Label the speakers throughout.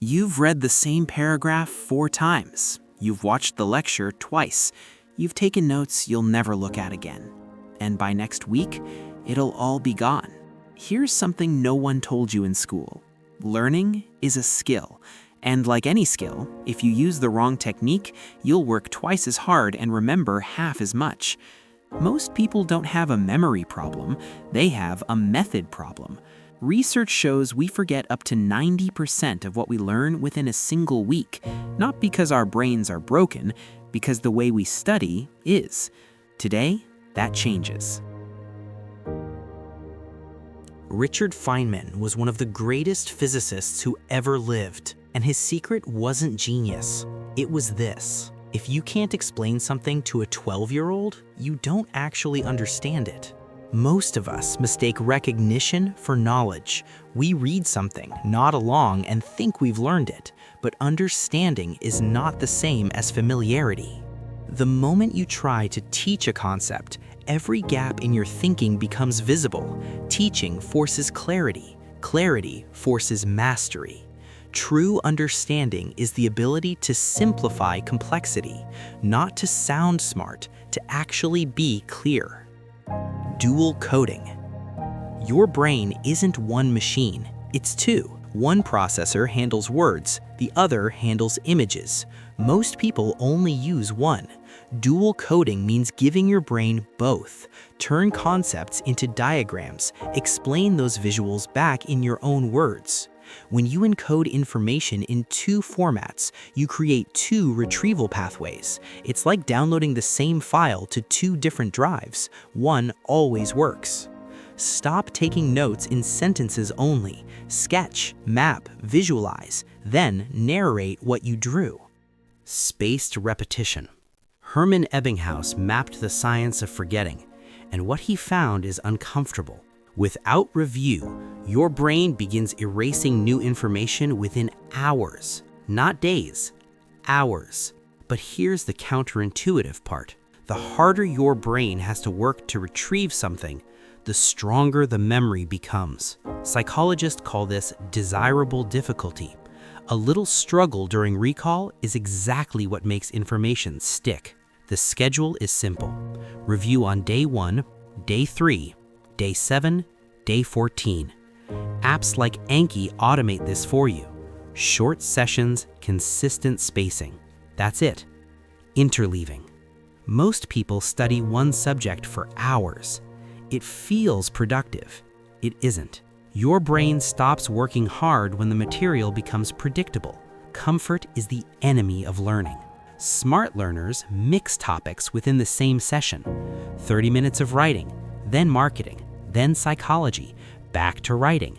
Speaker 1: You've read the same paragraph 4 times. You've watched the lecture twice. You've taken notes you'll never look at again. And by next week, it'll all be gone. Here's something no one told you in school. Learning is a skill. And like any skill, if you use the wrong technique, you'll work twice as hard and remember half as much. Most people don't have a memory problem, they have a method problem. Research shows we forget up to 90% of what we learn within a single week, not because our brains are broken, because the way we study is. Today, that changes.
Speaker 2: Richard Feynman was one of the greatest physicists who ever lived, and his secret wasn't genius. It was this: if you can't explain something to a 12-year-old, you don't actually understand it. Most of us mistake recognition for knowledge. We read something, nod along, and think we've learned it, but understanding is not the same as familiarity. The moment you try to teach a concept, every gap in your thinking becomes visible. Teaching forces clarity. Clarity forces mastery. True understanding is the ability to simplify complexity, not to sound smart, to actually be clear. Dual coding. Your brain isn't one machine, it's two. One processor handles words, the other handles images. Most people only use one. Dual coding means giving your brain both. Turn concepts into diagrams, explain those visuals back in your own words. When you encode information in two formats, you create two retrieval pathways. It's like downloading the same file to two different drives. One always works. Stop taking notes in sentences only. Sketch, map, visualize, then narrate what you drew. Spaced repetition. Hermann Ebbinghaus mapped the science of forgetting, and what he found is uncomfortable. Without review, your brain begins erasing new information within hours, not days, hours. But here's the counterintuitive part. The harder your brain has to work to retrieve something, the stronger the memory becomes. Psychologists call this desirable difficulty. A little struggle during recall is exactly what makes information stick. The schedule is simple. Review on day 1, day 3, day 7, day 14. Apps like Anki automate this for you. Short sessions, consistent spacing. That's it. Interleaving. Most people study one subject for hours. It feels productive. It isn't. Your brain stops working hard when the material becomes predictable. Comfort is the enemy of learning. Smart learners mix topics within the same session. 30 minutes of writing, then marketing, then psychology, back to writing.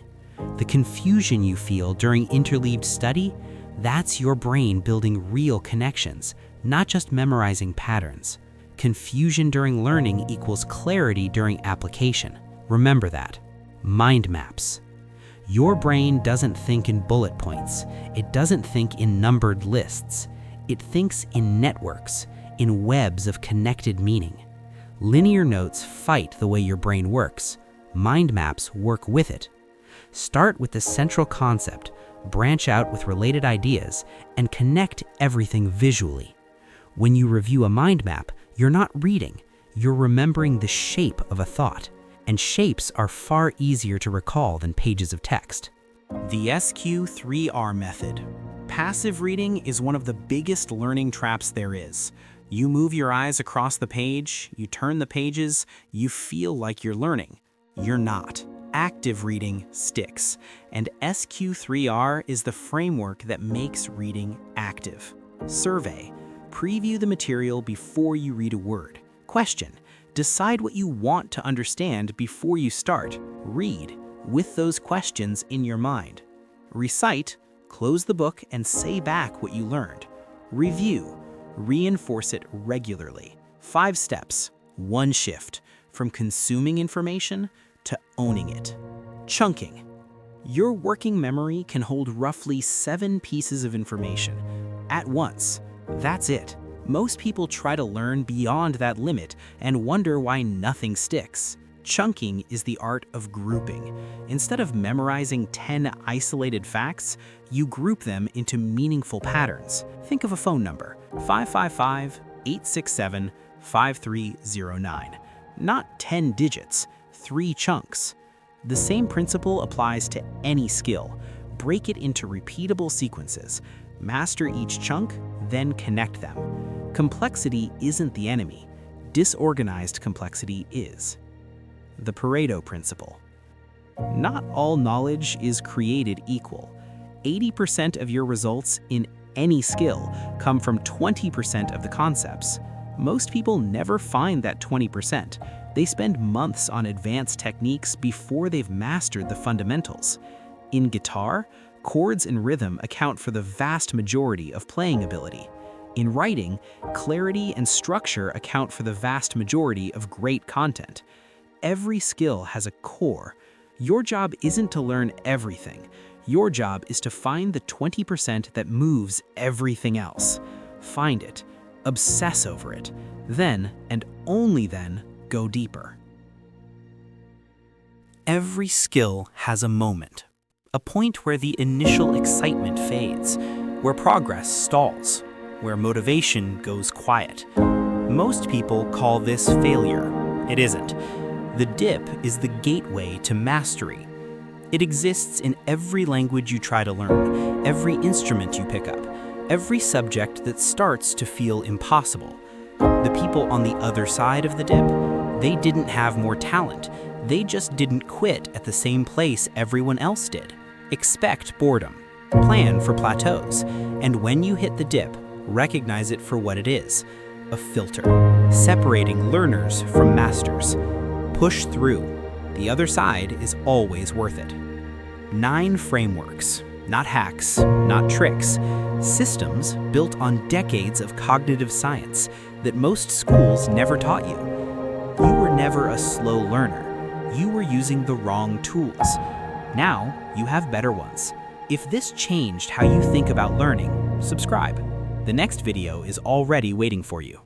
Speaker 2: The confusion you feel during interleaved study, that's your brain building real connections, not just memorizing patterns. Confusion during learning equals clarity during application. Remember that. Mind maps. Your brain doesn't think in bullet points. It doesn't think in numbered lists. It thinks in networks, in webs of connected meaning. Linear notes fight the way your brain works. Mind maps work with it. Start with the central concept, branch out with related ideas, and connect everything visually. When you review a mind map, you're not reading, you're remembering the shape of a thought. And shapes are far easier to recall than pages of text.
Speaker 1: The SQ3R method. Passive reading is one of the biggest learning traps there is. You move your eyes across the page, you turn the pages, you feel like you're learning. You're not. Active reading sticks, and SQ3R is the framework that makes reading active. Survey. Preview the material before you read a word. Question. Decide what you want to understand before you start. Read with those questions in your mind. Recite. Close the book and say back what you learned. Review. Reinforce it regularly. 5 steps. 1 shift. From consuming information to owning it. Chunking. Your working memory can hold roughly 7 pieces of information at once. That's it. Most people try to learn beyond that limit and wonder why nothing sticks. Chunking is the art of grouping. Instead of memorizing 10 isolated facts, you group them into meaningful patterns. Think of a phone number, 555-867-5309. Not 10 digits, 3 chunks. The same principle applies to any skill. Break it into repeatable sequences. Master each chunk, then connect them. Complexity isn't the enemy. Disorganized complexity is. The Pareto principle. Not all knowledge is created equal. 80% of your results in any skill come from 20% of the concepts. Most people never find that 20%. They spend months on advanced techniques before they've mastered the fundamentals. In guitar, chords and rhythm account for the vast majority of playing ability. In writing, clarity and structure account for the vast majority of great content. Every skill has a core. Your job isn't to learn everything. Your job is to find the 20% that moves everything else. Find it, obsess over it, then, and only then, go deeper. Every skill has a moment, a point where the initial excitement fades, where progress stalls, where motivation goes quiet. Most people call this failure. It isn't. The dip is the gateway to mastery. It exists in every language you try to learn, every instrument you pick up, every subject that starts to feel impossible. The people on the other side of the dip, they didn't have more talent. They just didn't quit at the same place everyone else did. Expect boredom. Plan for plateaus. And when you hit the dip, recognize it for what it is, a filter, separating learners from masters. Push through. The other side is always worth it. 9 frameworks, not hacks, not tricks, systems built on decades of cognitive science that most schools never taught you. You were never a slow learner. You were using the wrong tools. Now, you have better ones. If this changed how you think about learning, subscribe. The next video is already waiting for you.